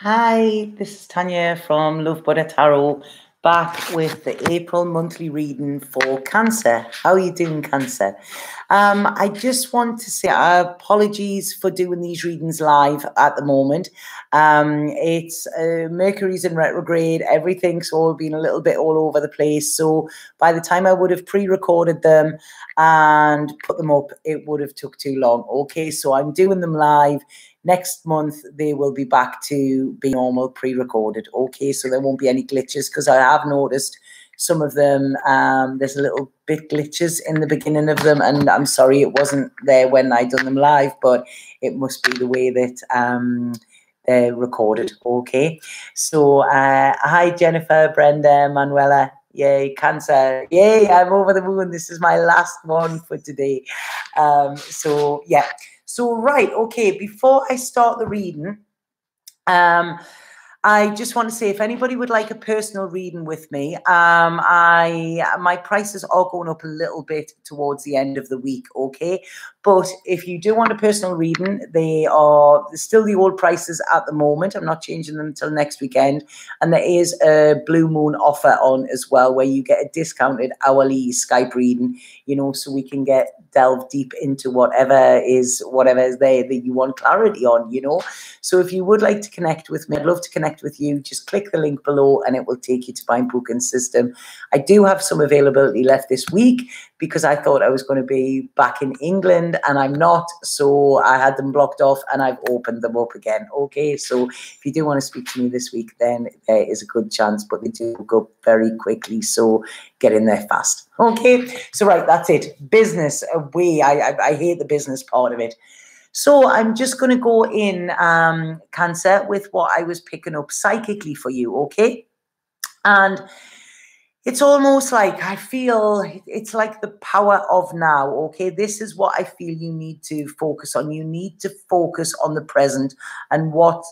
Hi, this is Tanya from Love Buddha Tarot, back with the April monthly reading for Cancer. How are you doing, Cancer? I just want to say apologies for doing these readings live at the moment. It's Mercury's in retrograde, everything's all been a little bit all over the place. So by the time I would have pre-recorded them and put them up, it would have took too long. Okay, so I'm doing them live. Next month, they will be back to being normal, pre-recorded. Okay, so there won't be any glitches because I have noticed some of them, there's a little bit glitches in the beginning of them, and I'm sorry it wasn't there when I done them live, but it must be the way that they're recorded. Okay, so hi Jennifer, Brenda, Manuela. Yay, Cancer. Yay, I'm over the moon. This is my last one for today. So yeah. So, right, okay, before I start the reading, I just want to say if anybody would like a personal reading with me, my prices are going up a little bit towards the end of the week, okay? But if you do want a personal reading, they are still the old prices at the moment. I'm not changing them until next weekend. And there is a Blue Moon offer on as well, where you get a discounted hourly Skype reading, you know, so we can delve deep into whatever is there that you want clarity on, you know. So if you would like to connect with me, I'd love to connect with you. Just click the link below and it will take you to my booking system. I do have some availability left this week because I thought I was going to be back in England and I'm not. So I had them blocked off and I've opened them up again. Okay, so if you do want to speak to me this week, then there is a good chance, but they do go very quickly. So get in there fast. Okay, so right, that's it. Business away. I hate the business part of it. So I'm just going to go in, Cancer, with what I was picking up psychically for you, okay? And it's almost like I feel it's like the power of now, okay? This is what I feel you need to focus on. You need to focus on the present and what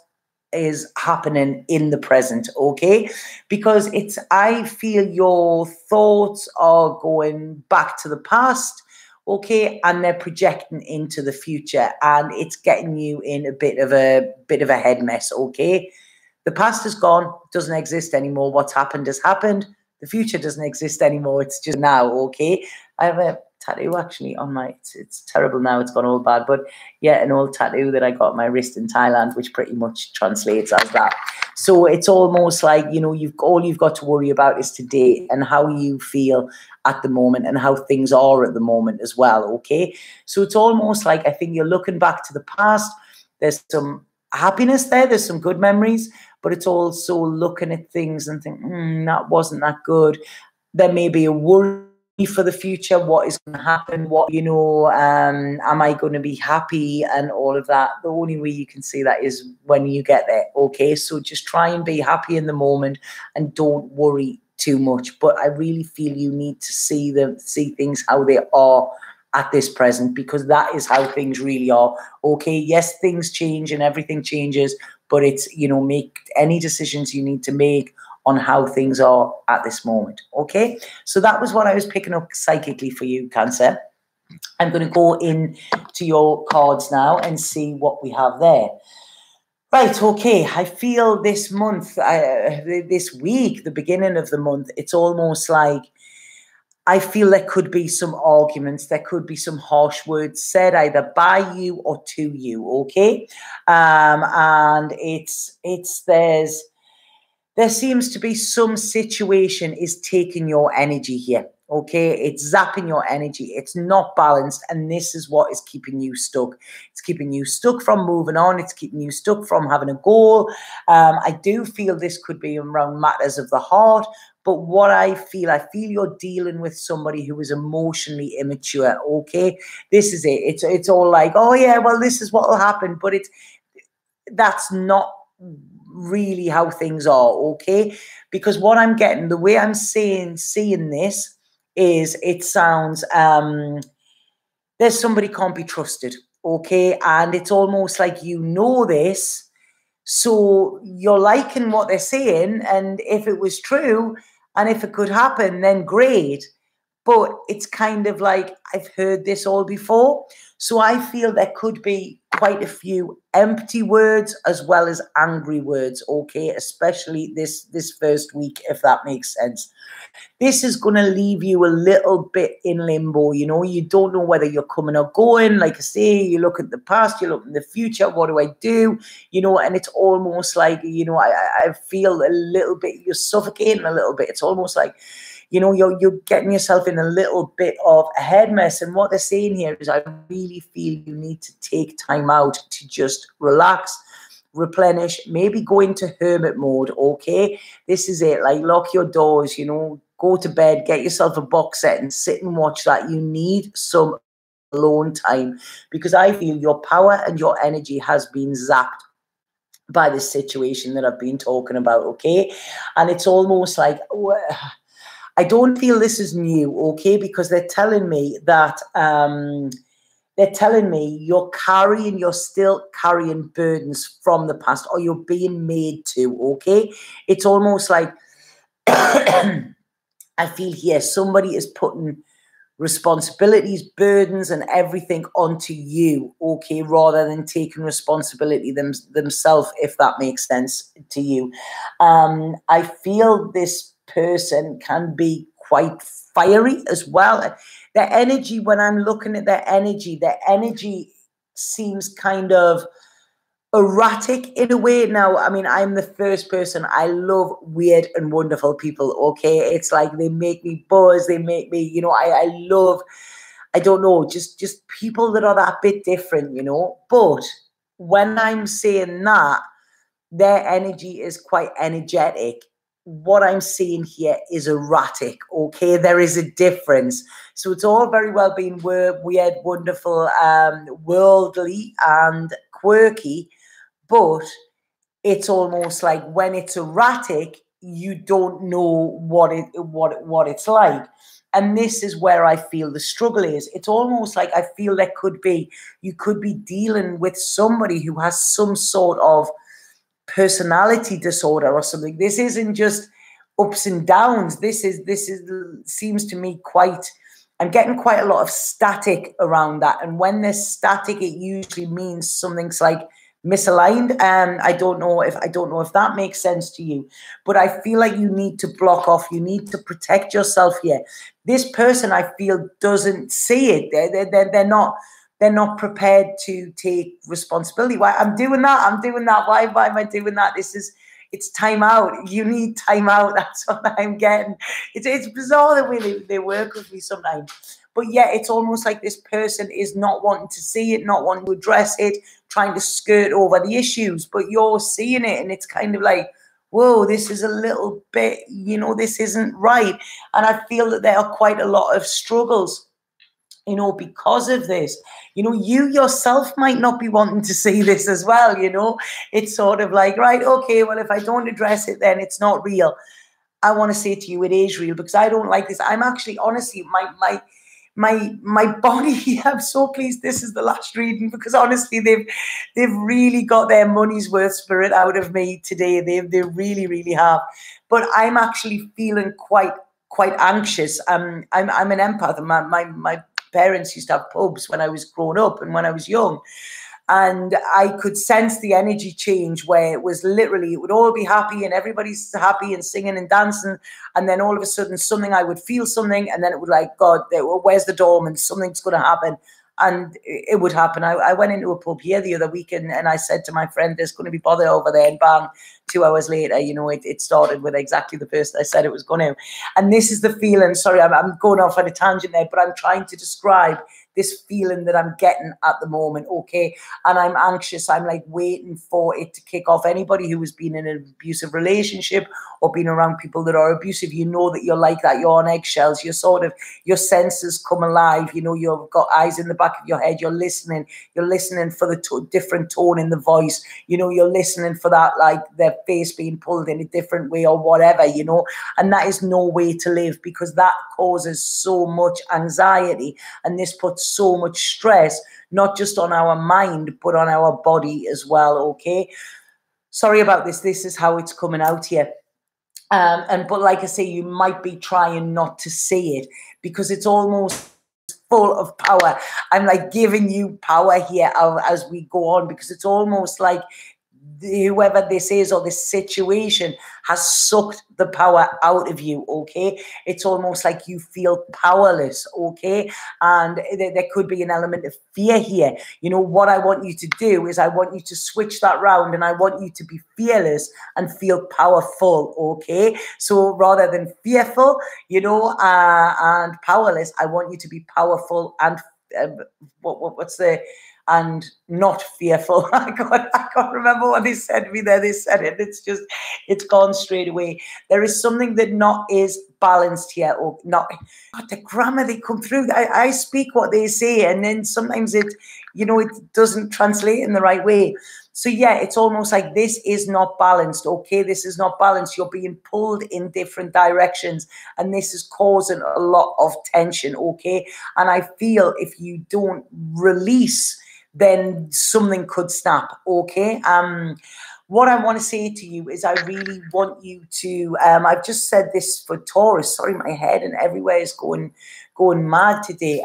is happening in the present, okay? Because I feel your thoughts are going back to the past, okay, and they're projecting into the future, and it's getting you in a bit of a head mess, okay? The past is gone, doesn't exist anymore. What's happened has happened. The future doesn't exist anymore. It's just now, okay? I have a tattoo actually on my, it's terrible now, it's gone all bad, but yeah, an old tattoo that I got on my wrist in Thailand, which pretty much translates as that. So it's almost like, you know, all you've got to worry about is today and how you feel at the moment and how things are at the moment as well, okay? So it's almost like I think you're looking back to the past. There's some happiness there, there's some good memories, but it's also looking at things and think, that wasn't that good. There may be a worry for the future, what is going to happen, what, you know, am I going to be happy and all of that. The only way you can see that is when you get there, okay? So just try and be happy in the moment and don't worry too much. But I really feel you need to see things how they are at this present, because that is how things really are, okay? Yes, things change and everything changes, but it's, you know, make any decisions you need to make on how things are at this moment, okay? So that was what I was picking up psychically for you, Cancer. I'm going to go into your cards now and see what we have there. Right, okay, I feel this month, this week, the beginning of the month, it's almost like I feel there could be some arguments, there could be some harsh words said either by you or to you, okay? And there seems to be some situation is taking your energy here, okay? It's zapping your energy. It's not balanced, and this is what is keeping you stuck. It's keeping you stuck from moving on. It's keeping you stuck from having a goal. I do feel this could be around matters of the heart, but what I feel you're dealing with somebody who is emotionally immature, okay? This is it. It's all like, oh, yeah, well, this is what will happen, but that's not really how things are, okay? Because what I'm getting, the way I'm seeing this is it sounds there's somebody can't be trusted, okay? And it's almost like you know this, so you're liking what they're saying, and if it was true and if it could happen, then great. But it's kind of like I've heard this all before. So I feel there could be quite a few empty words as well as angry words, okay? Especially this first week, if that makes sense. This is going to leave you a little bit in limbo. You know, you don't know whether you're coming or going. Like I say, you look at the past, you look in the future. What do I do? You know, and it's almost like, you know, I feel a little bit, you're suffocating a little bit. It's almost like, you know, you're getting yourself in a little bit of a head mess. And what they're saying here is I really feel you need to take time out to just relax, replenish, maybe go into hermit mode, okay? This is it. Like, lock your doors, you know, go to bed, get yourself a box set and sit and watch that. You need some alone time because I feel your power and your energy has been zapped by this situation that I've been talking about, okay? And it's almost like, I don't feel this is new, okay? Because they're telling me that you're still carrying burdens from the past, or you're being made to, okay? It's almost like I feel here somebody is putting responsibilities, burdens, and everything onto you, okay, rather than taking responsibility themselves, if that makes sense to you. I feel this person can be quite fiery as well. Their energy, when I'm looking at their energy seems kind of erratic in a way. Now, I mean, I'm the first person. I love weird and wonderful people, okay? It's like they make me buzz. They make me, you know, I love, I don't know, just people that are that bit different, you know? But when I'm saying that, their energy is quite energetic. What I'm seeing here is erratic, okay? There is a difference. So it's all very well being weird, wonderful, worldly and quirky, but it's almost like when it's erratic, you don't know what it's like. And this is where I feel the struggle is. It's almost like I feel you could be dealing with somebody who has some sort of personality disorder or something. This isn't just ups and downs. This seems to me I'm getting quite a lot of static around that. And when there's static, it usually means something's like misaligned. And I don't know if that makes sense to you, but I feel like you need to block off. You need to protect yourself here. This person, I feel, doesn't see it. They're not prepared to take responsibility. Why I'm doing that. Why am I doing that? It's time out. You need time out. That's what I'm getting. It's bizarre the way they work with me sometimes. But yeah, it's almost like this person is not wanting to see it, not wanting to address it, trying to skirt over the issues, but you're seeing it and it's kind of like, whoa, this is a little bit, you know, this isn't right. And I feel that there are quite a lot of struggles, you know, because of this. You know, you yourself might not be wanting to see this as well, you know. It's sort of like, right, okay, well, if I don't address it, then it's not real. I want to say to you, it is real because I don't like this. I'm actually, honestly, my body, I'm so pleased this is the last reading because honestly, they've really got their money's worth spirit out of me today. They really, really have. But I'm actually feeling quite anxious. I'm an empath. My parents used to have pubs when I was growing up and when I was young. And I could sense the energy change where it was literally, it would all be happy and everybody's happy and singing and dancing. And then all of a sudden I would feel something and then it would like, God, where's the dorm? And something's going to happen. And it would happen. I went into a pub here the other week and I said to my friend, there's going to be bother over there, and bang, 2 hours later, you know, it started with exactly the person I said it was going to. And this is the feeling, sorry, I'm going off on a tangent there, but I'm trying to describe this feeling that I'm getting at the moment, okay? And I'm anxious. I'm like waiting for it to kick off. Anybody who has been in an abusive relationship or been around people that are abusive, you know that you're like that. You're on eggshells. You're sort of, your senses come alive. You know, you've got eyes in the back of your head. You're listening. You're listening for the different tone in the voice. You know, you're listening for that, like their face being pulled in a different way or whatever, you know. And that is no way to live because that causes so much anxiety. And this puts so much stress, not just on our mind, but on our body as well, okay? Sorry about this. This is how it's coming out here. But like I say, you might be trying not to see it because it's almost full of power. I'm like giving you power here as we go on, because it's almost like whoever this is or this situation has sucked the power out of you, okay? It's almost like you feel powerless, okay? And there could be an element of fear here. You know, what I want you to do is I want you to switch that round, and I want you to be fearless and feel powerful, okay? So rather than fearful, you know, and powerless, I want you to be powerful and what's the and not fearful. I can't remember what they said to me there. They said it. It's gone straight away. There is something that not is balanced here, or not. God, the grammar they come through. I speak what they say, and then sometimes it, you know, it doesn't translate in the right way. So yeah, it's almost like this is not balanced, okay? This is not balanced. You're being pulled in different directions, and this is causing a lot of tension, okay? And I feel if you don't release, then something could snap, okay? What I want to say to you is I really want you to, I've just said this for Taurus. Sorry, my head and everywhere is going mad today.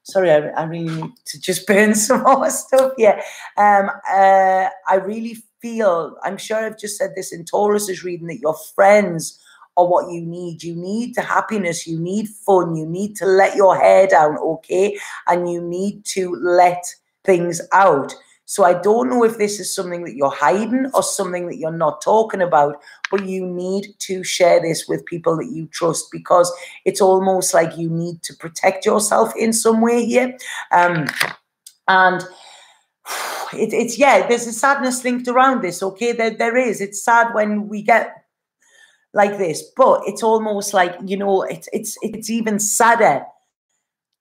Sorry, I really need to just burn some more stuff here. I really feel, I'm sure I've just said this in Taurus's reading, that your friends are what you need. You need the happiness, you need fun, you need to let your hair down, okay? And you need to let things out. So I don't know if this is something that you're hiding or something that you're not talking about, but you need to share this with people that you trust, because it's almost like you need to protect yourself in some way here. And it's yeah, there's a sadness linked around this, okay? There is. It's sad when we get like this, but it's almost like, you know, it's even sadder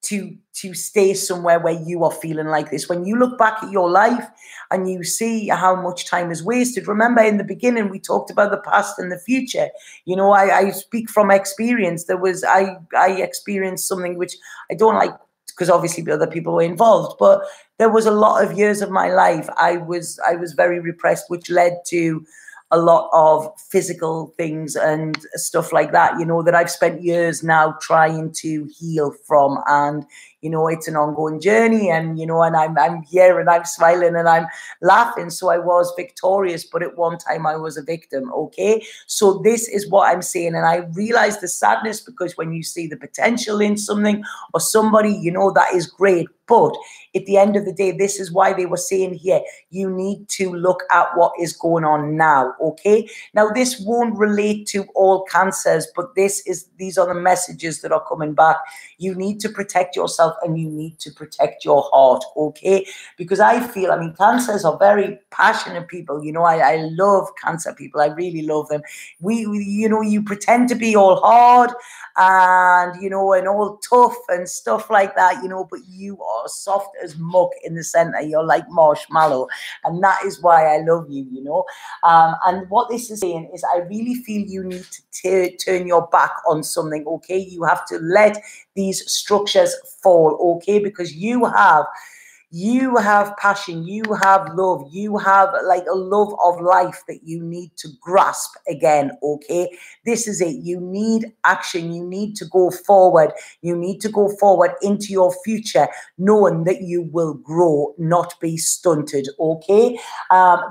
to stay somewhere where you are feeling like this. When you look back at your life and you see how much time is wasted, remember in the beginning we talked about the past and the future. You know, I speak from experience. I experienced something which I don't like, because obviously other people were involved, but there was a lot of years of my life I was very repressed, which led to a lot of physical things and stuff like that, you know, that I've spent years now trying to heal from. And, you know, it's an ongoing journey, and, you know, and I'm here and I'm smiling and I'm laughing. So I was victorious, but at one time I was a victim, okay? So this is what I'm saying. And I realize the sadness, because when you see the potential in something or somebody, you know, that is great. But at the end of the day, this is why they were saying here, you need to look at what is going on now, okay? Now, this won't relate to all cancers, but these are the messages that are coming back. You need to protect yourself and you need to protect your heart, okay? Because I feel, I mean, cancers are very passionate people. You know, I love cancer people. I really love them. We you know, you pretend to be all hard and, you know, and all tough and stuff like that, you know, but you are soft as muck in the center. You're like marshmallow, and that is why I love you, you know. And what this is saying is I really feel you need to turn your back on something, okay? You have to let these structures fall, okay? Because you have passion, you have love, you have like a love of life that you need to grasp again, okay? This is it. You need action. You need to go forward. You need to go forward into your future, knowing that you will grow, not be stunted, okay?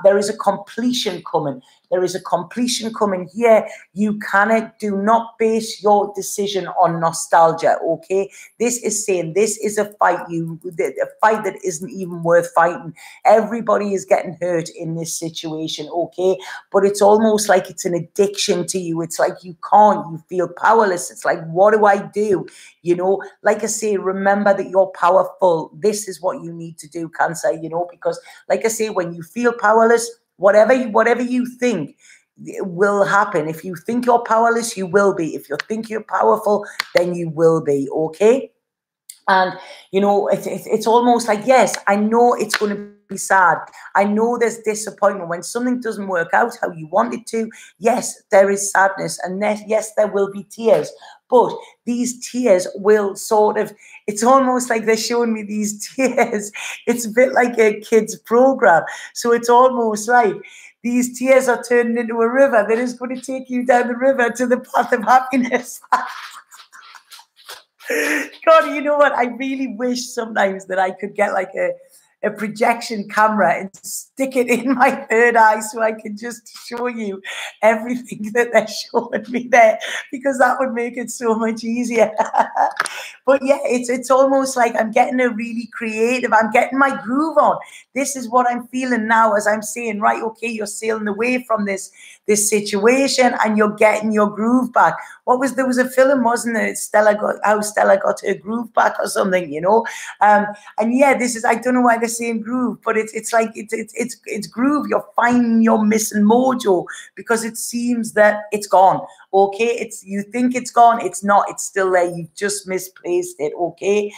There is a completion coming. There is a completion coming here. You do not base your decision on nostalgia, okay? This is saying this is a fight, a fight that isn't even worth fighting. Everybody is getting hurt in this situation, okay? But it's almost like it's an addiction to you. It's like you feel powerless. It's like, what do I do? You know, like I say, remember that you're powerful. This is what you need to do, Cancer, you know, because like I say, when you feel powerless, whatever you think will happen. If you think you're powerless, you will be. If you think you're powerful, then you will be, okay? And, you know, it's almost like, yes, I know it's going to be sad. I know there's disappointment when something doesn't work out how you want it to. Yes, there is sadness, and yes, there will be tears. But these tears will sort of, it's almost like they're showing me these tears. It's a bit like a kid's program. So it's almost like these tears are turning into a river that is going to take you down the river to the path of happiness. God, you know what? I really wish sometimes that I could get like a projection camera and stick it in my third eye so I can just show you everything that they're showing me there, because that would make it so much easier. But yeah, it's almost like I'm getting a really creative, I'm getting my groove on. This is what I'm feeling now as I'm saying, right, okay, you're sailing away from this situation and you're getting your groove back. There was a film, wasn't it? How Stella got her groove back or something, you know? And yeah, this is, I don't know why the same groove, but it's like, it's groove. You're finding your missing mojo because it seems that it's gone. Okay. You think it's gone. It's not, it's still there. You've just misplaced it. Okay.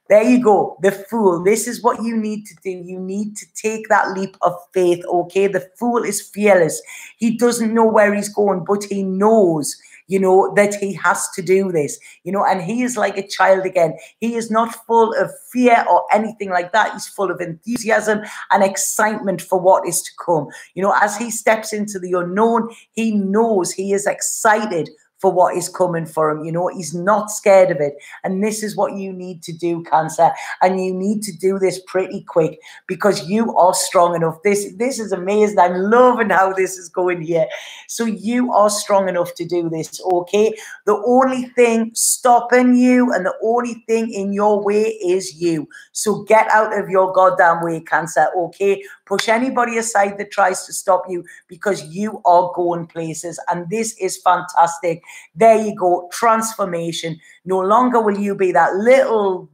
There you go, the Fool. This is what you need to do. You need to take that leap of faith, okay? The Fool is fearless. He doesn't know where he's going, but he knows, you know, that he has to do this, you know, and he is like a child again. He is not full of fear or anything like that. He's full of enthusiasm and excitement for what is to come. You know, as he steps into the unknown, he knows, he is excited for what is coming for him. You know, he's not scared of it. And this is what you need to do, Cancer. And you need to do this pretty quick because you are strong enough. This is amazing. I'm loving how this is going here. So you are strong enough to do this, okay? The only thing stopping you and the only thing in your way is you. So get out of your goddamn way, Cancer, okay? Push anybody aside that tries to stop you because you are going places. And this is fantastic. There you go. Transformation. No longer will you be that little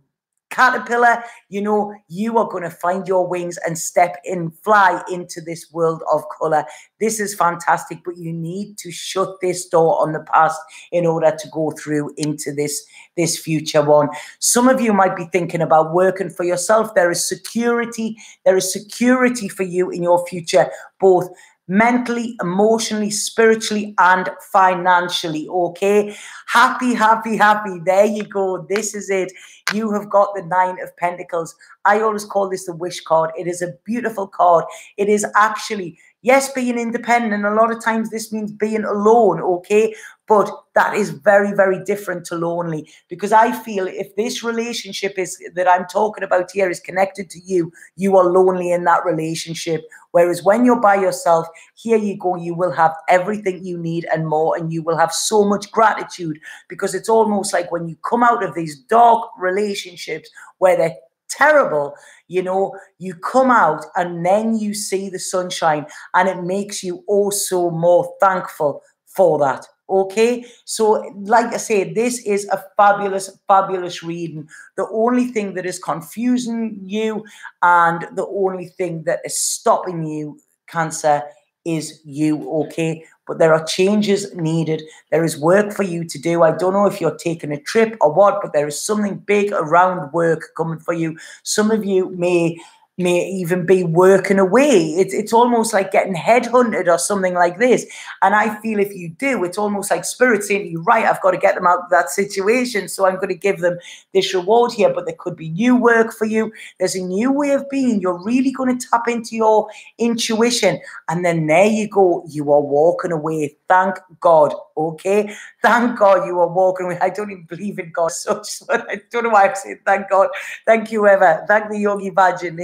caterpillar. You know, you are going to find your wings and step in, fly into this world of color. This is fantastic, but you need to shut this door on the past in order to go through into this future one. Some of you might be thinking about working for yourself. There is security. There is security for you in your future, both mentally, emotionally, spiritually, and financially, okay? Happy, happy, happy. There you go. This is it. You have got the 9 of Pentacles. I always call this the wish card. It is a beautiful card. It is actually, yes, being independent. And a lot of times this means being alone, okay? But that is very, very different to lonely, because I feel if this relationship is that I'm talking about here is connected to you, you are lonely in that relationship. Whereas when you're by yourself, here you go, you will have everything you need and more, and you will have so much gratitude, because it's almost like when you come out of these dark relationships where they're terrible, you know, you come out and then you see the sunshine and it makes you also more thankful for that. Okay, so like I say, this is a fabulous, fabulous reading. The only thing that is confusing you and the only thing that is stopping you, Cancer, is you, okay? But there are changes needed. There is work for you to do. I don't know if you're taking a trip or what, but there is something big around work coming for you. Some of you may even be working away. It's almost like getting headhunted or something like this. And I feel if you do, it's almost like Spirit saying to you, right, I've got to get them out of that situation, so I'm going to give them this reward here. But there could be new work for you. There's a new way of being. You're really going to tap into your intuition. And then there you go. You are walking away. Thank God. Okay? Thank God you are walking away. I don't even believe in God such, but I don't know why I'm saying thank God. Thank you ever. Thank the Yogi Bhajan.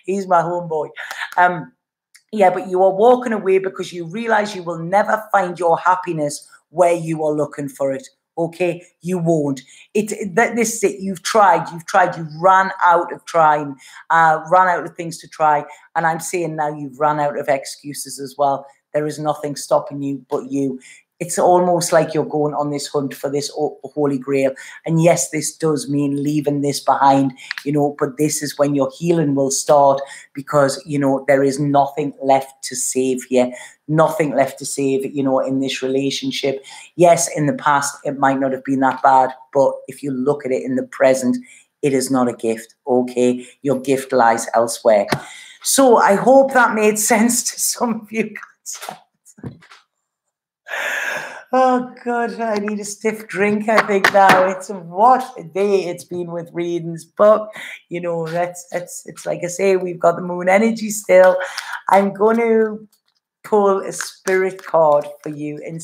He's my homeboy. Yeah, but you are walking away because you realize you will never find your happiness where you are looking for it. Okay, you won't. This is it. You've tried. You've ran out of trying, ran out of things to try. And I'm saying now you've run out of excuses as well. There is nothing stopping you but you. It's almost like you're going on this hunt for this holy grail. And yes, this does mean leaving this behind, you know, but this is when your healing will start, because, you know, there is nothing left to save here. Nothing left to save, you know, in this relationship. Yes, in the past, it might not have been that bad, but if you look at it in the present, it is not a gift, okay? Your gift lies elsewhere. So I hope that made sense to some of you guys. Oh God, I need a stiff drink, I think now. It's what a day it's been with readings. But you know, it's like I say, we've got the moon energy still. I'm gonna pull a spirit card for you and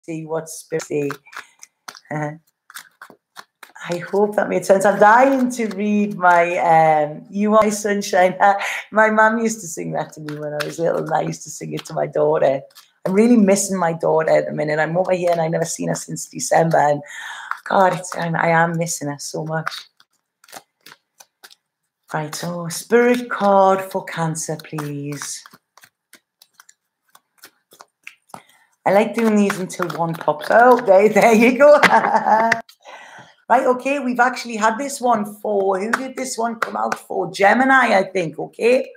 see what spirit say. I hope that made sense. I'm dying to read my You Are My Sunshine. My mum used to sing that to me when I was little, and I used to sing it to my daughter. I'm really missing my daughter at the minute. I'm over here and I've never seen her since December. And God, I am missing her so much. Right, so spirit card for Cancer, please. I like doing these until one pops out. There you go. Right, okay, we've actually had this one for, who did this one come out for? Gemini, I think, okay?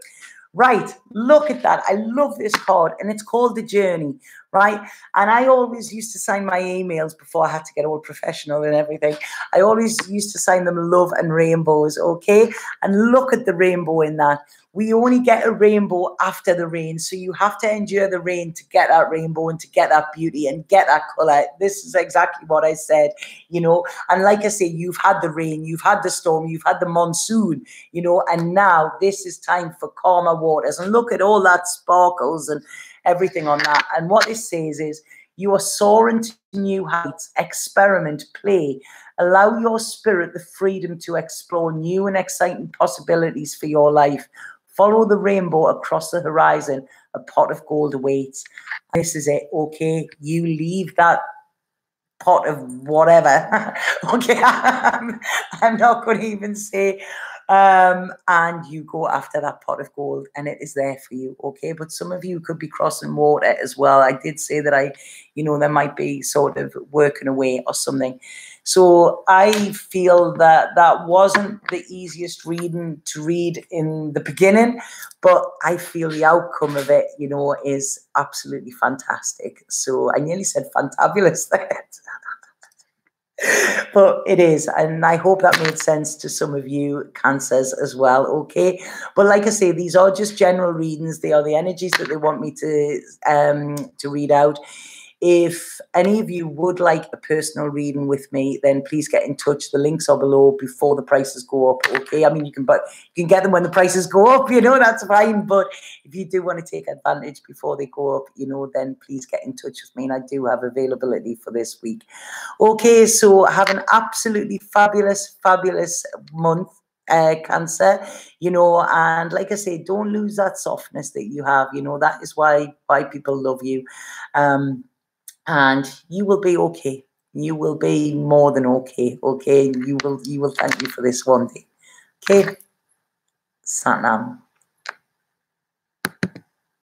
Right, look at that. I love this card, and it's called The Journey, right? And I always used to sign my emails before I had to get all professional and everything. I always used to sign them love and rainbows, okay? And look at the rainbow in that. We only get a rainbow after the rain, so you have to endure the rain to get that rainbow and to get that beauty and get that color. This is exactly what I said, you know. And like I say, you've had the rain, you've had the storm, you've had the monsoon, you know, and now this is time for calmer waters. And look at all that sparkles and everything on that. And what this says is, you are soaring to new heights. Experiment, play. Allow your spirit the freedom to explore new and exciting possibilities for your life. Follow the rainbow across the horizon. A pot of gold awaits. This is it, okay? You leave that pot of whatever. Okay, I'm not going to even say. And you go after that pot of gold, and it is there for you, okay? But some of you could be crossing water as well. I did say that there might be sort of working away or something. So I feel that that wasn't the easiest reading to read in the beginning, but I feel the outcome of it, you know, is absolutely fantastic. So I nearly said fantabulous there. But it is, and I hope that made sense to some of you Cancers as well, okay? But like I say, these are just general readings. They are the energies that they want me to read out. If any of you would like a personal reading with me, then please get in touch. The links are below before the prices go up, okay? I mean, you can get them when the prices go up, you know, that's fine. But if you do want to take advantage before they go up, you know, then please get in touch with me. And I do have availability for this week. Okay, so have an absolutely fabulous, fabulous month. Cancer, you know, and like I say, don't lose that softness that you have, you know. That is why people love you. And you will be okay. You will be more than okay. Okay, you will thank me for this one day. Okay, Satnam.